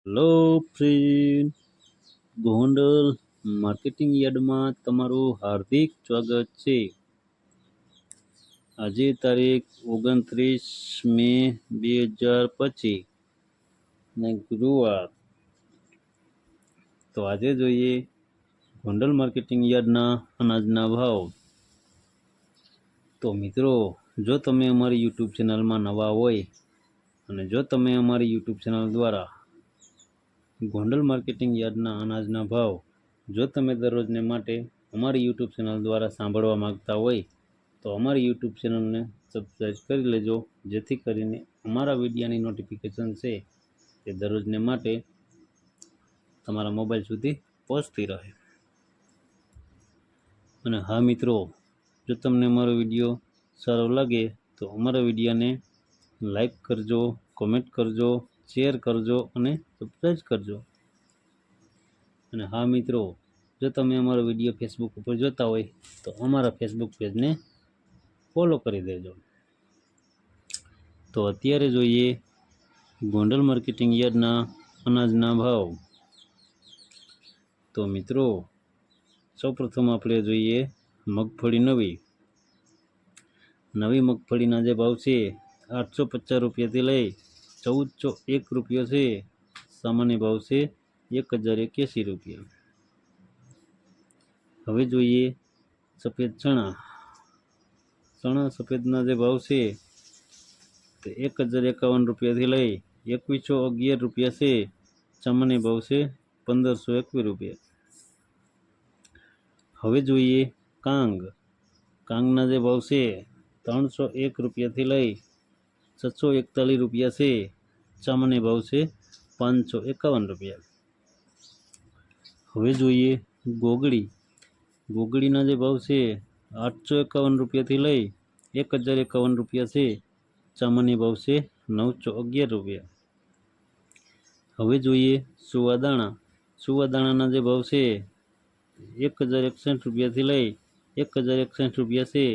Hello friend, Gondal marketing યાર્ડમાં તમારું હાર્દિક સ્વાગત છે। આજે તારીખ 29 મે 2025 ને ગુરુવાર। તો આજે જોઈએ ગોંડલ માર્કેટિંગ યાર્ડના અનાજના ભાવ। તો મિત્રો, જો તમે અમારી યુટ્યુબ ચેનલમાં નવા હોય અને જો તમે અમારી યુટ્યુબ ચેનલ દ્વારા ગોંડલ માર્કેટિંગ યાર્ડના અનાજના ભાવ જો તમે દરરોજને માટે અમારી યુટ્યુબ ચેનલ દ્વારા સાંભળવા માંગતા હોય તો અમારી યુટ્યુબ ચેનલને સબસ્ક્રાઈબ કરી લેજો, જેથી કરીને અમારા વિડીયોની નોટિફિકેશન છે તે દરરોજને માટે તમારા મોબાઈલ સુધી પહોંચતી રહે। અને હા મિત્રો, જો તમને અમારો વિડીયો સારો લાગે તો અમારા વિડીયોને લાઈક કરજો, કોમેન્ટ કરજો, શેર કરજો અને સબસ્ક્રાઈબ કરજો। અને હા મિત્રો, જો તમે અમારો વિડીયો ફેસબુક ઉપર જોતા હોય તો અમારા ફેસબુક પેજને ફોલો કરી દેજો। તો અત્યારે જોઈએ ગોંડલ માર્કેટિંગ યાર્ડના અનાજના ભાવ। તો મિત્રો, સૌપ્રથમ આપણે જોઈએ મગફળી નવી મગફળીના જે ભાવ છે 850 રૂપિયાથી લઈ 1401 રૂપિયો છે। સામાન્ય ભાવ છે 1081 રૂપિયા। હવે જોઈએ સફેદ ચણા સફેદના જે ભાવ છે તે 1051 રૂપિયાથી લઈ 2111 રૂપિયા છે। સામાન્ય ભાવ છે 1521 રૂપિયા। હવે જોઈએ કાંગના જે ભાવ છે 301 રૂપિયાથી લઈ 641 રૂપિયા છે। સામાન્ય ભાવ છે 551 રૂપિયા। હવે જોઈએ ગોગડીના જે ભાવ છે 851 રૂપિયાથી લઈ 1051 રૂપિયા છે। સામાન્ય ભાવ છે 911 રૂપિયા। હવે જોઈએ સુવાદાણાના જે ભાવ છે 1061 રૂપિયાથી લઈ 1061 રૂપિયા છે।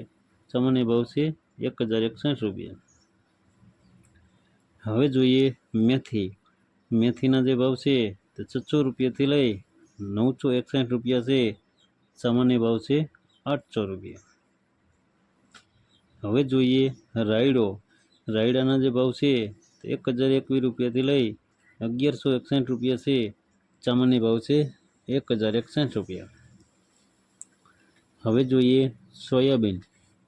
સામાન્ય ભાવ છે 1061 રૂપિયા। હવે જોઈએ મેથીના જે ભાવ છે તે 600 રૂપિયાથી લઈ 961 રૂપિયા છે। સામાન્ય ભાવ છે 800 રૂપિયા। હવે જોઈએ રાયડાના જે ભાવ છે તે 1021 રૂપિયાથી લઈ 1161 રૂપિયા છે। સામાન્ય ભાવ છે 1061 રૂપિયા। હવે જોઈએ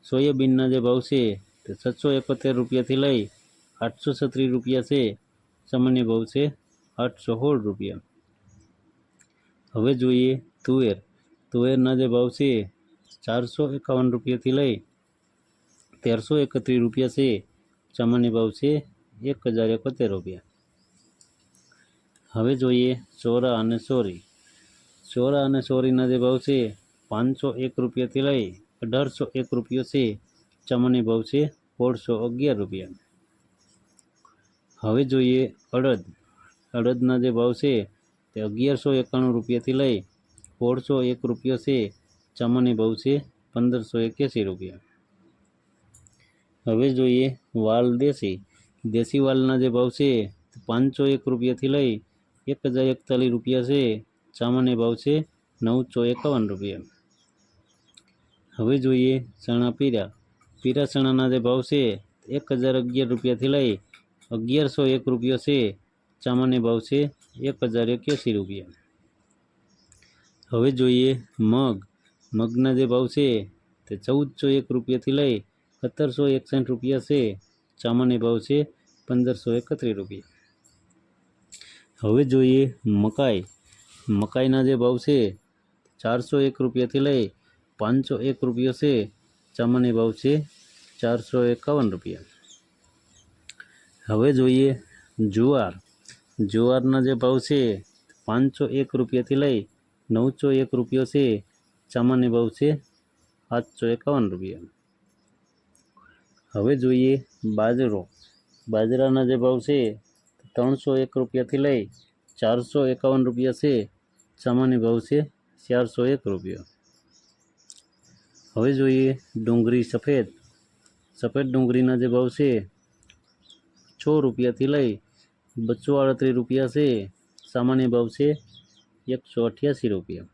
સોયાબીનના જે ભાવ છે તે 771 રૂપિયાથી લઈ 836 રૂપિયા છે। સામાન્ય ભાવ છે 816 રૂપિયા। હવે જોઈએ તુવેરના જે ભાવ છે 451 રૂપિયાથી લઈ 1331 રૂપિયા છે। સામાન્ય ભાવ છે 1071 રૂપિયા। હવે જોઈએ ચોરા અને સોરીના જે ભાવ છે 501 રૂપિયાથી લઈ 1801 રૂપિયો છે। સામાન્ય ભાવ છે 1611 રૂપિયા। હવે જોઈએ અડદના જે ભાવ છે તે 1191 રૂપિયાથી લઈ 1601 રૂપિયો છે। સામાન્ય ભાવ છે 1581 રૂપિયા। હવે જોઈએ દેશી વાલના જે ભાવ છે 501 રૂપિયાથી લઈ 1041 રૂપિયા છે। સામાન્ય ભાવ છે 951 રૂપિયા। હવે જોઈએ પીરા ચણાના જે ભાવ છે 1011 રૂપિયાથી લઈ 1101 રૂપિયો છે। સામાન્ય ભાવ છે 1081 રૂપિયા। હવે જોઈએ મગના જે ભાવ છે તે 1401 રૂપિયાથી લઈ 1761 રૂપિયા છે। સામાન્ય ભાવ છે 1531 રૂપિયા। હવે જોઈએ મકાઈના જે ભાવ છે 401 રૂપિયાથી લઈ 501 રૂપિયો છે। સામાન્ય ભાવ છે 451 રૂપિયા। હવે જોઈએ જુવારના જે ભાવ છે 501 રૂપિયાથી લઈ 901 રૂપિયો છે। સામાન્ય ભાવ છે 751 રૂપિયા। હવે જોઈએ બાજરાના જે ભાવ છે 301 રૂપિયાથી લઈ 451 રૂપિયા છે। સામાન્ય ભાવ છે 401 રૂપિયા। હવે જોઈએ સફેદ ડુંગળીના જે ભાવ છે 6 રૂપિયાથી લઈ 238 રૂપિયા છે। સામાન્ય ભાવ છે 188 રૂપિયા।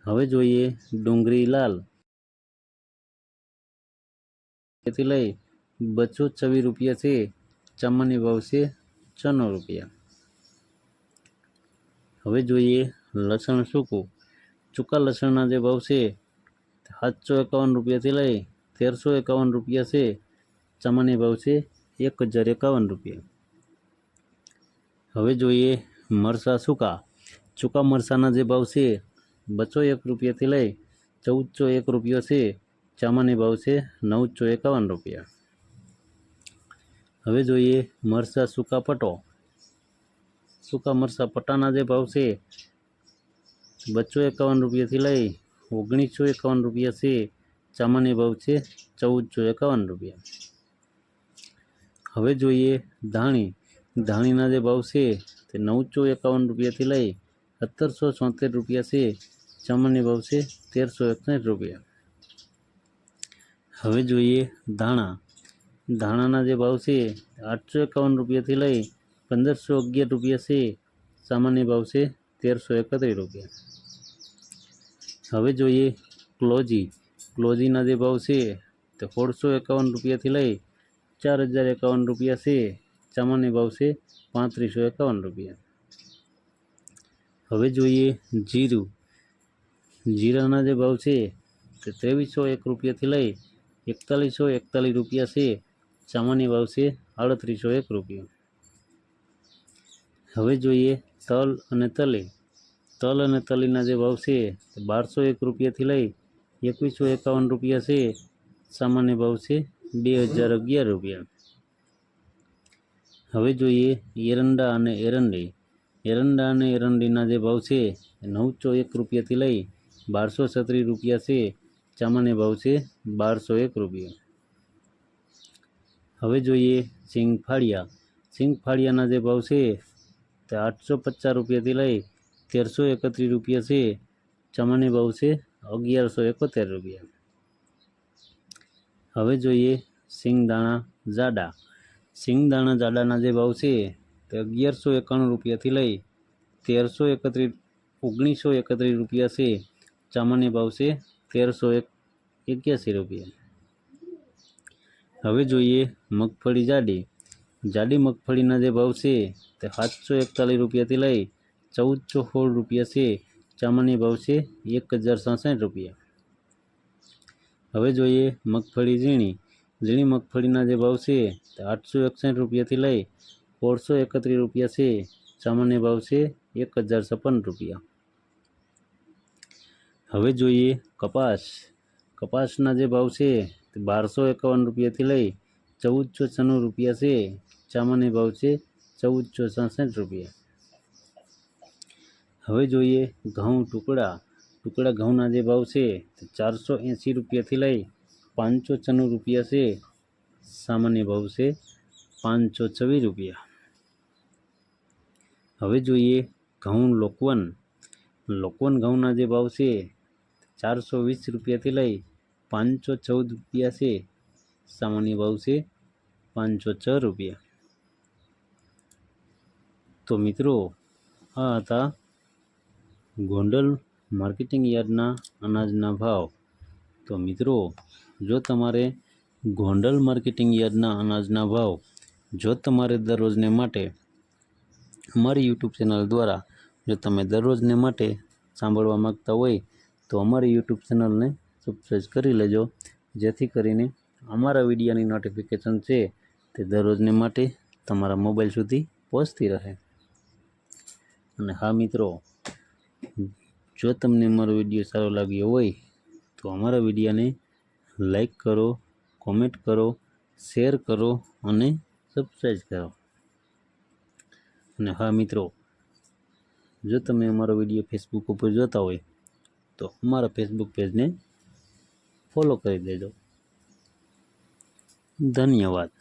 હવે જોઈએ ડુંગળી લાલ થી લઈ 224 રૂપિયા છે, સામાન્ય ભાવ છે 96 રૂપિયા। હવે જોઈએ લસણ સૂકું, સૂકા લસણના જે ભાવ છે 751 રૂપિયાથી લઈ 1351 રૂપિયા છે, સામાન્ય ભાવ છે 1051 રૂપિયા। હવે જોઈએ મરચાં સૂકા, સૂકા મરચાંના જે ભાવ છે 201 રૂપિયાથી લઈ 1401 રૂપિયા છે, સામાન્ય ભાવ છે 951 રૂપિયા। હવે જોઈએ મરચાં સૂકા પટો, સૂકા મરચાં પટાના જે ભાવ છે 251 રૂપિયાથી લઈ 1951 રૂપિયા છે, સામાન્ય ભાવ છે 1451 રૂપિયા। હવે જોઈએ ધાણી, ધાણીના જે ભાવ છે તે 951 રૂપિયાથી લઈ 1776 રૂપિયા છે, સામાન્ય ભાવ છે 1361 રૂપિયા। હવે જોઈએ ધાણા, ધાણાના જે ભાવ છે 851 રૂપિયાથી લઈ 1511 રૂપિયા છે, સામાન્ય ભાવ છે 1331 રૂપિયા। હવે જોઈએ ક્લોજી, ક્લોજીના જે ભાવ છે તે 1651 રૂપિયાથી લઈ 4051 રૂપિયા છે, સામાન્ય ભાવ છે 3551 રૂપિયા। હવે જોઈએ જીરું, જીરાના જે ભાવ છે તે 2301 રૂપિયાથી લઈ 4141 રૂપિયા છે, સામાન્ય ભાવ છે 3801 રૂપિયા। હવે જોઈએ તલ અને તલી, તલ અને તલીના જે ભાવ છે તે 1201 રૂપિયાથી લઈ 2151 રૂપિયા છે, સામાન્ય ભાવ છે 2011 રૂપિયા। હવે જોઈએ એરંડા અને એરંડી, એરંડા અને એરંડીના જે ભાવ છે 901 રૂપિયાથી લઈ 1236 રૂપિયા છે, સામાન્ય ભાવ છે 1201 રૂપિયા। હવે જોઈએ સિંગફાળિયા, સિંગફાળિયાના જે ભાવ છે તે 850 રૂપિયાથી લઈ 1331 રૂપિયા છે, સામાન્ય ભાવ છે 1171 રૂપિયા। હવે જોઈએ સિંગદાણા જાડા, સિંગદાણા જાડાના જે ભાવ છે તે 1191 રૂપિયાથી લઈ 1931 રૂપિયા છે, સામાન્ય ભાવ છે 1381 રૂપિયા। હવે જોઈએ મગફળી જાડી, જાડી મગફળીના જે ભાવ છે તે 741 રૂપિયાથી લઈ 1416 રૂપિયા છે, સામાન્ય ભાવ છે 1067 રૂપિયા। હવે જોઈએ મગફળી ઝીણી, ઝીણી મગફળીના જે ભાવ છે તે 861 રૂપિયાથી લઈ 1631 રૂપિયા છે, સામાન્ય ભાવ છે 1056 રૂપિયા। હવે જોઈએ કપાસ, કપાસના જે ભાવ છે તે 1251 રૂપિયાથી લઈ 1496 રૂપિયા છે, સામાન્ય ભાવ છે 1466 રૂપિયા। હવે જોઈએ ઘઉં ટુકડા, ટુકડા ઘઉંના જે ભાવ છે તે 480 રૂપિયાથી લઈ 596 રૂપિયા છે, સામાન્ય ભાવ છે 526 રૂપિયા। હવે જોઈએ ઘઉં લોકવન, લોકવન ઘઉંના જે ભાવ છે 420 રૂપિયાથી લઈ 514 રૂપિયા છે, સામાન્ય ભાવ છે 506 રૂપિયા। તો મિત્રો આ હતા ગોંડલ માર્કેટિંગ યાર્ડના અનાજના ભાવ। તો મિત્રો જો તમારે ગોંડલ માર્કેટિંગ યાર્ડના અનાજના ભાવ જો તમારે દરરોજને માટે અમારી યુટ્યુબ ચેનલ દ્વારા જો તમે દરરોજને માટે સાંભળવા માગતા હોય તો અમારી યુટ્યુબ ચેનલને સબસ્ક્રાઈબ કરી લેજો, જેથી કરીને અમારા વિડીયોની નોટિફિકેશન છે તે દરરોજને માટે તમારા મોબાઈલ સુધી પહોંચતી રહે। અને હા મિત્રો, જો તમને અમારો વિડીયો સારો લાગ્યો હોય તો અમારા વિડીયોને લાઈક કરો, કોમેન્ટ કરો, શેર કરો અને સબસ્ક્રાઈબ કરો। અને હા મિત્રો, જો તમે અમારો વિડીયો ફેસબુક ઉપર જોતા હોય તો અમારા ફેસબુક પેજને ફોલો કરી દેજો। ધન્યવાદ।